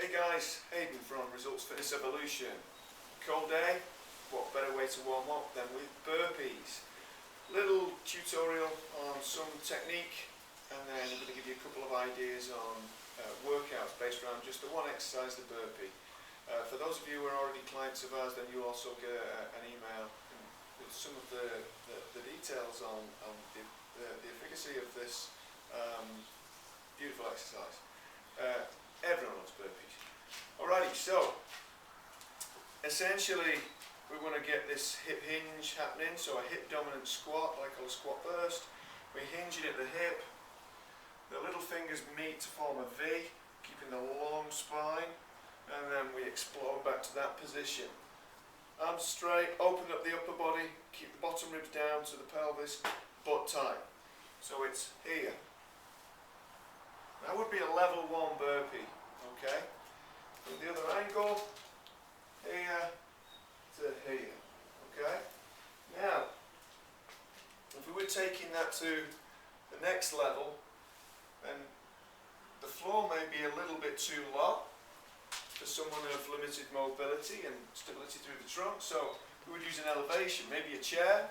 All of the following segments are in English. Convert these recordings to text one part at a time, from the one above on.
Hey guys, Hayden from Results Fitness Evolution. Cold day, what better way to warm up than with burpees? Little tutorial on some technique, and then I'm going to give you a couple of ideas on workouts based around just the one exercise, the burpee. For those of you who are already clients of ours, then you'll also get an email with some of the details on the efficacy of this beautiful exercise. Everyone loves burpees. Alrighty, so essentially we want to get this hip hinge happening, so a hip dominant squat, what I call a squat burst. We hinge it at the hip, the little fingers meet to form a V, keeping the long spine, and then we explode back to that position. Arms straight, open up the upper body, keep the bottom ribs down to the pelvis, butt tight. So it's here. That would be a level 1 burpee, okay? From the other angle, here to here, okay? Now, if we were taking that to the next level, then the floor may be a little bit too low for someone of limited mobility and stability through the trunk, so we would use an elevation, maybe a chair.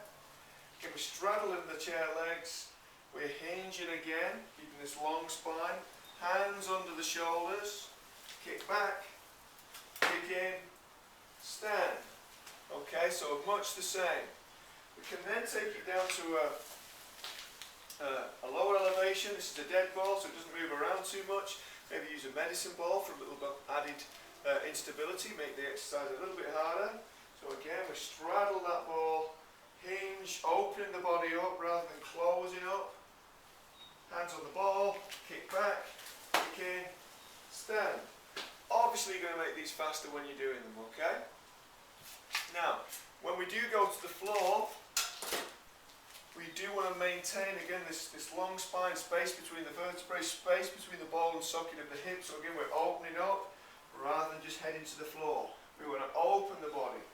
Okay, we straddle in the chair legs. We hinge it again, keeping this long spine, hands under the shoulders, kick back, kick in, stand. Okay, so much the same. We can then take it down to a lower elevation. This is a dead ball, so it doesn't move around too much. Maybe use a medicine ball for a little bit added instability, make the exercise a little bit harder. So again, we straddle that ball, hinge, opening the body up rather than closing up. Hands on the ball, kick back, kick in, stand. Obviously you're going to make these faster when you're doing them, okay? Now, when we do go to the floor, we do want to maintain, again, this long spine, space between the vertebrae, space between the ball and socket of the hip. So again, we're opening up rather than just heading to the floor. We want to open the body,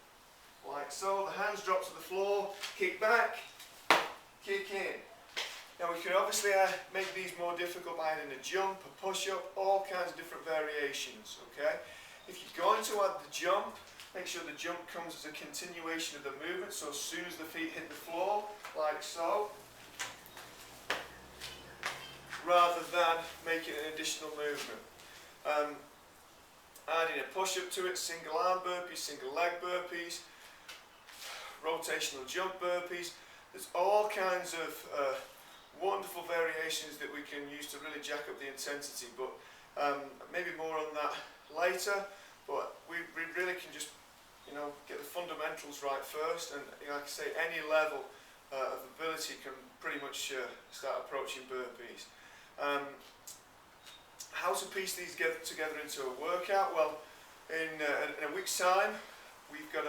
like so. The hands drop to the floor, kick back, kick in. Now we can obviously make these more difficult by adding a jump, a push-up, all kinds of different variations, okay? If you're going to add the jump, make sure the jump comes as a continuation of the movement, so as soon as the feet hit the floor, like so, rather than making an additional movement. Adding a push-up to it, single arm burpees, single leg burpees, rotational jump burpees. There's all kinds of wonderful variations that we can use to really jack up the intensity, but maybe more on that later. But we really can just, get the fundamentals right first, and like I say, any level of ability can pretty much start approaching burpees. How to piece these together into a workout? Well, in a week's time, we've got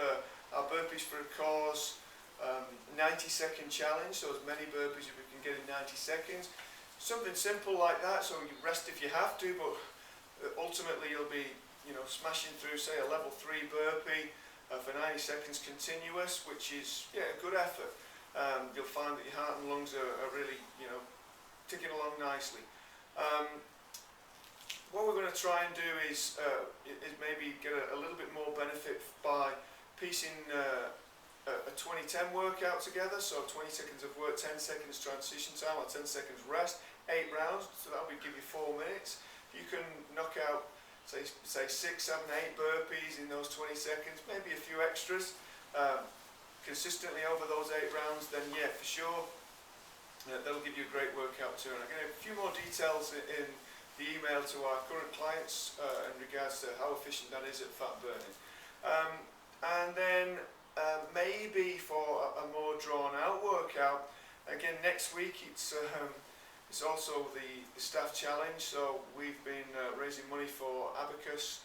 our burpees for a cause 90-second challenge, so as many burpees as we can get in 90 seconds. Something simple like that, so you rest if you have to, but ultimately you'll be smashing through, say, a level 3 burpee for 90 seconds continuous, which is a good effort. You'll find that your heart and lungs are really ticking along nicely. What we're going to try and do is maybe get a little bit more benefit by piecing a 20-10 workout together, so 20 seconds of work, 10 seconds transition time, or 10 seconds rest, 8 rounds, so that will give you 4 minutes. If you can knock out, say 6, 7, 8 burpees in those 20 seconds, maybe a few extras, consistently over those 8 rounds, then yeah, for sure, that'll give you a great workout too. And I'm going to give a few more details in the email to our current clients in regards to how efficient that is at fat burning. And then maybe for a more drawn out workout, again next week it's also the staff challenge, so we've been raising money for Abacus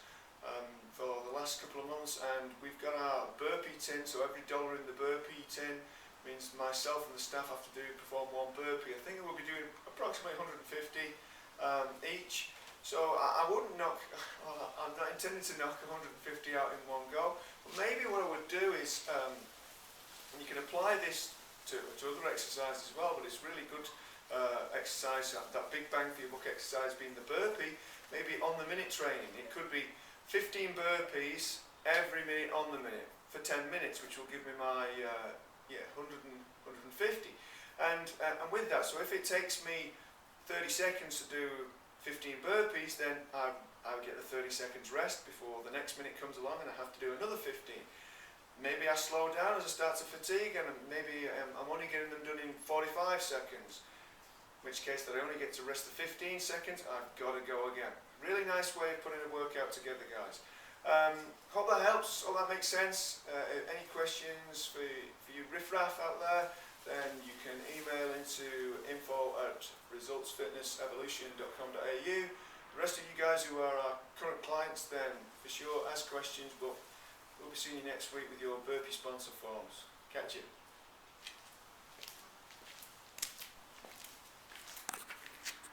for the last couple of months, and we've got our burpee tin, so every dollar in the burpee tin means myself and the staff have to perform 1 burpee. I think we'll be doing approximately 150 each. So I wouldn't I'm not intending to knock 150 out in one go, but maybe what I would do is, you can apply this to other exercises as well, but it's really good exercise, that big bang for your buck exercise being the burpee, maybe on the minute training. It could be 15 burpees every minute on the minute for 10 minutes, which will give me my 150. And with that, so if it takes me 30 seconds to do 15 burpees, then I would get the 30 seconds rest before the next minute comes along and I have to do another 15. Maybe I slow down as I start to fatigue, and maybe I'm only getting them done in 45 seconds, in which case that I only get to rest the 15 seconds, I've got to go again. Really nice way of putting a workout together, guys. Hope that helps, hope that makes sense. Any questions for you riffraff out there, then you can email into info@resultsfitnessevolution.com.au. The rest of you guys who are our current clients, then for sure ask questions, but we'll be seeing you next week with your burpee sponsor forms. Catch you.